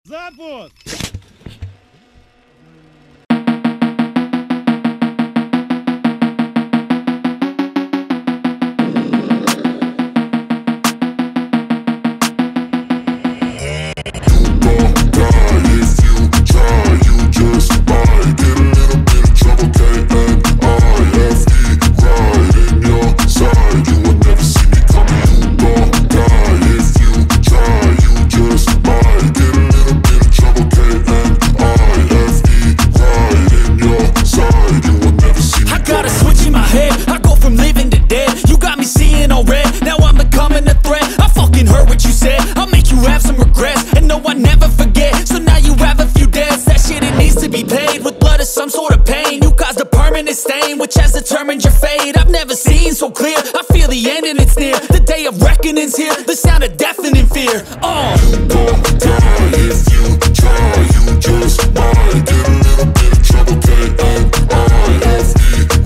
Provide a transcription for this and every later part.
Запуск! Some sort of pain, you caused a permanent stain, which has determined your fate. I've never seen so clear, I feel the end and it's near. The day of reckoning's here, the sound of deafening fear. You gon' die if you try, you just might get a little bit of trouble, K-N-I-F-E,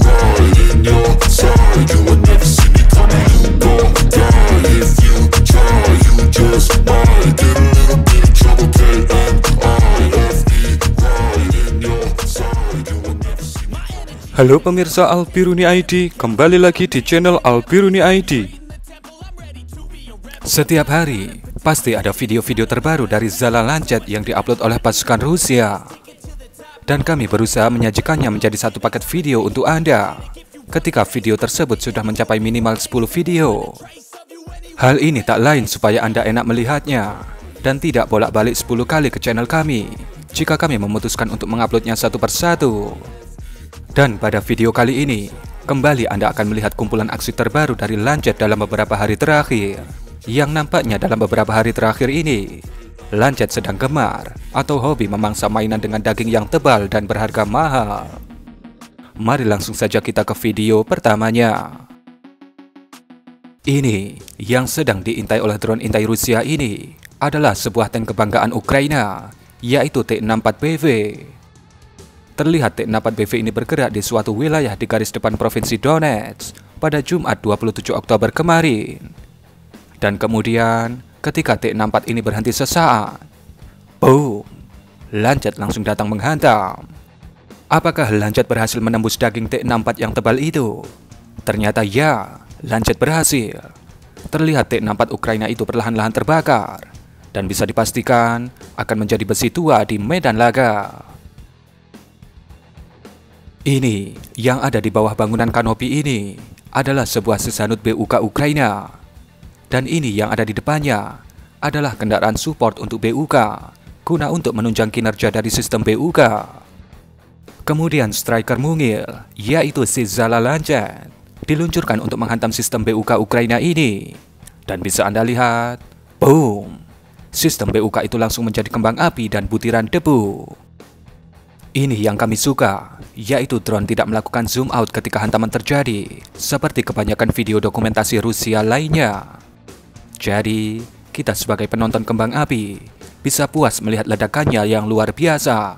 right in your side, you will never see me coming. You gon' die if you try, you just might get a little bit of trouble, K-N-I-F-E, right in your side, you will never see me coming. Halo pemirsa Albiruni ID, kembali lagi di channel Albiruni ID. Setiap hari, pasti ada video-video terbaru dari Zala Lancet yang diupload oleh pasukan Rusia. Dan kami berusaha menyajikannya menjadi satu paket video untuk Anda. Ketika video tersebut sudah mencapai minimal 10 video. Hal ini tak lain supaya Anda enak melihatnya dan tidak bolak-balik 10 kali ke channel kami jika kami memutuskan untuk menguploadnya satu persatu. Dan pada video kali ini, kembali Anda akan melihat kumpulan aksi terbaru dari Lancet dalam beberapa hari terakhir. Yang nampaknya dalam beberapa hari terakhir ini, Lancet sedang gemar atau hobi memangsa mainan dengan daging yang tebal dan berharga mahal. Mari langsung saja kita ke video pertamanya. Ini yang sedang diintai oleh drone intai Rusia ini adalah sebuah tank kebanggaan Ukraina, yaitu T-64BV. Terlihat T-64BV ini bergerak di suatu wilayah di garis depan Provinsi Donetsk pada Jumat 27 Oktober kemarin. Dan kemudian, ketika T-64 ini berhenti sesaat, boom, Lancet langsung datang menghantam. Apakah Lancet berhasil menembus daging T-64 yang tebal itu? Ternyata ya, Lancet berhasil. Terlihat T-64 Ukraina itu perlahan-lahan terbakar, dan bisa dipastikan akan menjadi besi tua di medan laga. Ini yang ada di bawah bangunan kanopi ini adalah sebuah sesanut BUK Ukraina. Dan ini yang ada di depannya adalah kendaraan support untuk BUK guna untuk menunjang kinerja dari sistem BUK. Kemudian striker mungil, yaitu si Zala Lancet, diluncurkan untuk menghantam sistem BUK Ukraina ini. Dan bisa Anda lihat, boom, sistem BUK itu langsung menjadi kembang api dan butiran debu. Ini yang kami suka, yaitu drone tidak melakukan zoom out ketika hantaman terjadi, seperti kebanyakan video dokumentasi Rusia lainnya. Jadi, kita sebagai penonton kembang api bisa puas melihat ledakannya yang luar biasa.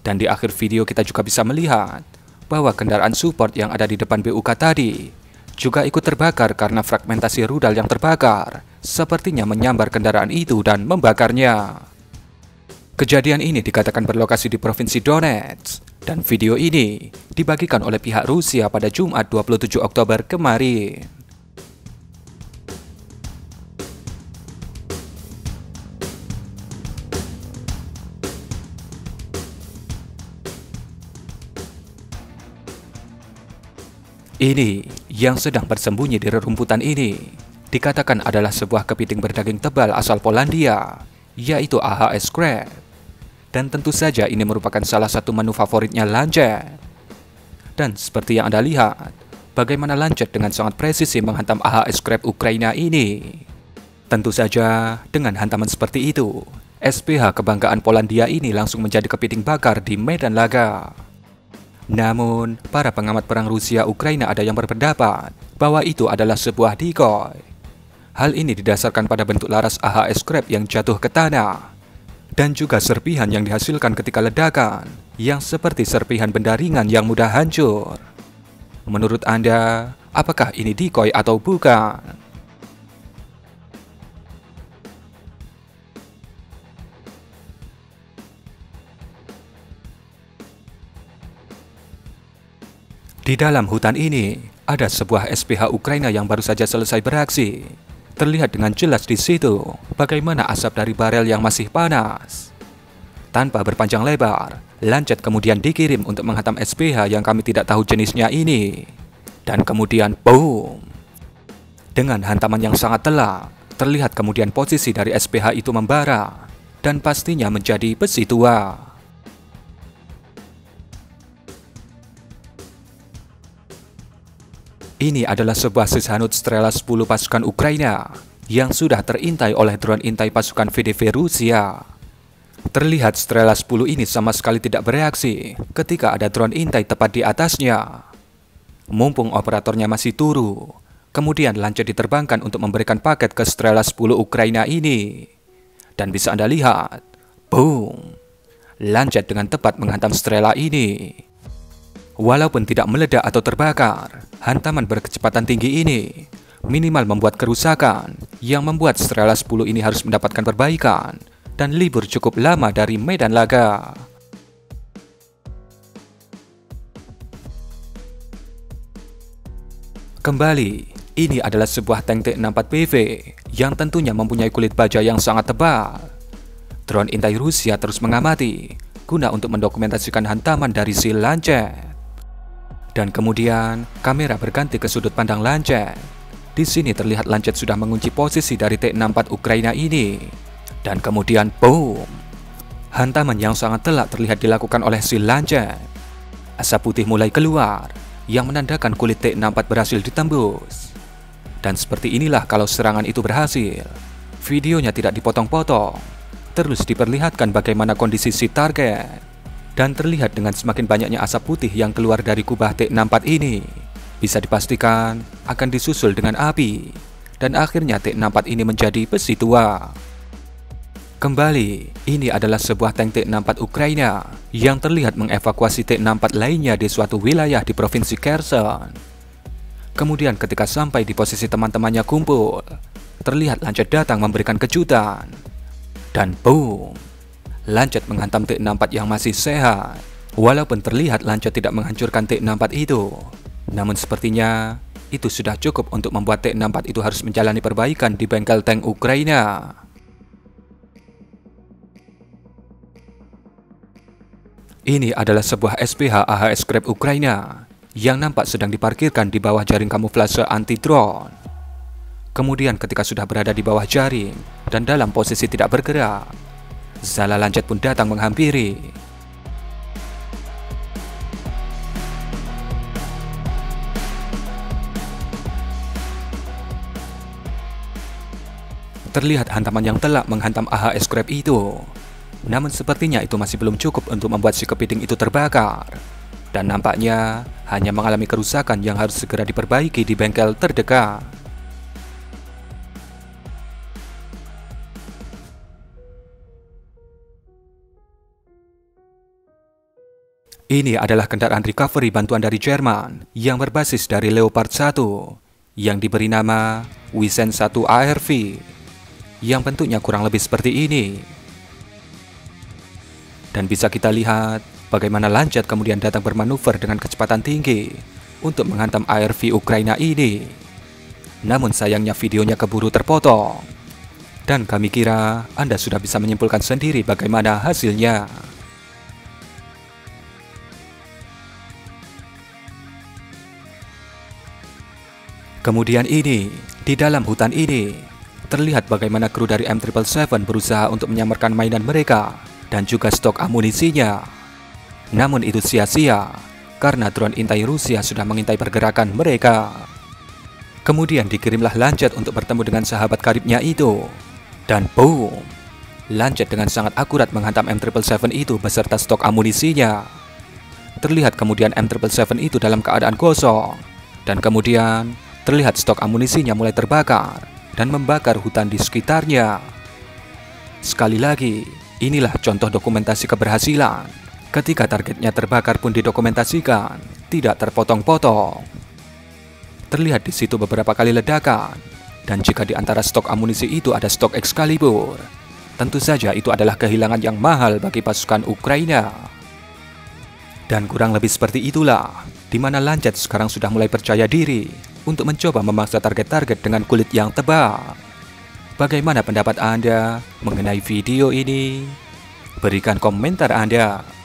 Dan di akhir video kita juga bisa melihat bahwa kendaraan support yang ada di depan BUK tadi juga ikut terbakar karena fragmentasi rudal yang terbakar sepertinya menyambar kendaraan itu dan membakarnya. Kejadian ini dikatakan berlokasi di Provinsi Donetsk, dan video ini dibagikan oleh pihak Rusia pada Jumat 27 Oktober kemarin. Ini yang sedang bersembunyi di rerumputan ini dikatakan adalah sebuah kepiting berdaging tebal asal Polandia, yaitu AHS Scrap. Dan tentu saja ini merupakan salah satu menu favoritnya Lancet. Dan seperti yang Anda lihat, bagaimana Lancet dengan sangat presisi menghantam AHS Scrap Ukraina ini. Tentu saja dengan hantaman seperti itu, SPH kebanggaan Polandia ini langsung menjadi kepiting bakar di medan laga. Namun, para pengamat perang Rusia Ukraina ada yang berpendapat bahwa itu adalah sebuah decoy. Hal ini didasarkan pada bentuk laras AHS Scrap yang jatuh ke tanah, dan juga serpihan yang dihasilkan ketika ledakan, yang seperti serpihan benda ringan yang mudah hancur. Menurut Anda, apakah ini decoy atau bukan? Di dalam hutan ini, ada sebuah SPH Ukraina yang baru saja selesai beraksi. Terlihat dengan jelas di situ bagaimana asap dari barel yang masih panas. Tanpa berpanjang lebar, Lancet kemudian dikirim untuk menghantam SPH yang kami tidak tahu jenisnya ini. Dan kemudian boom! Dengan hantaman yang sangat telak, terlihat kemudian posisi dari SPH itu membara dan pastinya menjadi besi tua. Ini adalah sebuah Sishanut Strela 10 pasukan Ukraina yang sudah terintai oleh drone intai pasukan VDV Rusia. Terlihat Strela 10 ini sama sekali tidak bereaksi ketika ada drone intai tepat di atasnya. Mumpung operatornya masih turu, kemudian Lancet diterbangkan untuk memberikan paket ke Strela 10 Ukraina ini. Dan bisa Anda lihat, boom! Lancet dengan tepat menghantam Strela ini. Walaupun tidak meledak atau terbakar, hantaman berkecepatan tinggi ini minimal membuat kerusakan yang membuat Strela 10 ini harus mendapatkan perbaikan dan libur cukup lama dari medan laga. Kembali, ini adalah sebuah tank T-64PV yang tentunya mempunyai kulit baja yang sangat tebal. Drone intai Rusia terus mengamati guna untuk mendokumentasikan hantaman dari si Lancet. Dan kemudian kamera berganti ke sudut pandang Lancet. Di sini terlihat Lancet sudah mengunci posisi dari T-64 Ukraina ini. Dan kemudian boom! Hantaman yang sangat telak terlihat dilakukan oleh si Lancet. Asap putih mulai keluar yang menandakan kulit T-64 berhasil ditembus. Dan seperti inilah kalau serangan itu berhasil. Videonya tidak dipotong-potong. Terus diperlihatkan bagaimana kondisi si target. Dan terlihat dengan semakin banyaknya asap putih yang keluar dari kubah T-64 ini, bisa dipastikan akan disusul dengan api. Dan akhirnya T-64 ini menjadi besi tua. Kembali, ini adalah sebuah tank T-64 Ukraina yang terlihat mengevakuasi T-64 lainnya di suatu wilayah di provinsi Kherson. Kemudian ketika sampai di posisi teman-temannya kumpul, terlihat Lancet datang memberikan kejutan. Dan boom! Lancet menghantam T-64 yang masih sehat. Walaupun terlihat Lancet tidak menghancurkan T-64 itu, namun sepertinya itu sudah cukup untuk membuat T-64 itu harus menjalani perbaikan di bengkel tank Ukraina. Ini adalah sebuah SPH AHS Scrap Ukraina yang nampak sedang diparkirkan di bawah jaring kamuflase anti-drone. Kemudian ketika sudah berada di bawah jaring dan dalam posisi tidak bergerak, Zala Lancet pun datang menghampiri. Terlihat hantaman yang telak menghantam AHS Scrap itu. Namun sepertinya itu masih belum cukup untuk membuat si kepiting itu terbakar. Dan nampaknya hanya mengalami kerusakan yang harus segera diperbaiki di bengkel terdekat. Ini adalah kendaraan recovery bantuan dari Jerman yang berbasis dari Leopard 1 yang diberi nama Wisen 1 ARV yang bentuknya kurang lebih seperti ini. Dan bisa kita lihat bagaimana Lancet kemudian datang bermanuver dengan kecepatan tinggi untuk menghantam ARV Ukraina ini. Namun sayangnya videonya keburu terpotong. Dan kami kira Anda sudah bisa menyimpulkan sendiri bagaimana hasilnya. Kemudian ini, di dalam hutan ini, terlihat bagaimana kru dari M777 berusaha untuk menyamarkan mainan mereka dan juga stok amunisinya. Namun itu sia-sia, karena drone intai Rusia sudah mengintai pergerakan mereka. Kemudian dikirimlah Lancet untuk bertemu dengan sahabat karibnya itu. Dan boom! Lancet dengan sangat akurat menghantam M777 itu beserta stok amunisinya. Terlihat kemudian M777 itu dalam keadaan kosong. Dan kemudian terlihat stok amunisinya mulai terbakar dan membakar hutan di sekitarnya. Sekali lagi, inilah contoh dokumentasi keberhasilan. Ketika targetnya terbakar pun didokumentasikan, tidak terpotong-potong. Terlihat di situ beberapa kali ledakan, dan jika di antara stok amunisi itu ada stok Excalibur, tentu saja itu adalah kehilangan yang mahal bagi pasukan Ukraina. Dan kurang lebih seperti itulah di mana Lancet sekarang sudah mulai percaya diri untuk mencoba memaksa target-target dengan kulit yang tebal. Bagaimana pendapat Anda mengenai video ini? Berikan komentar Anda.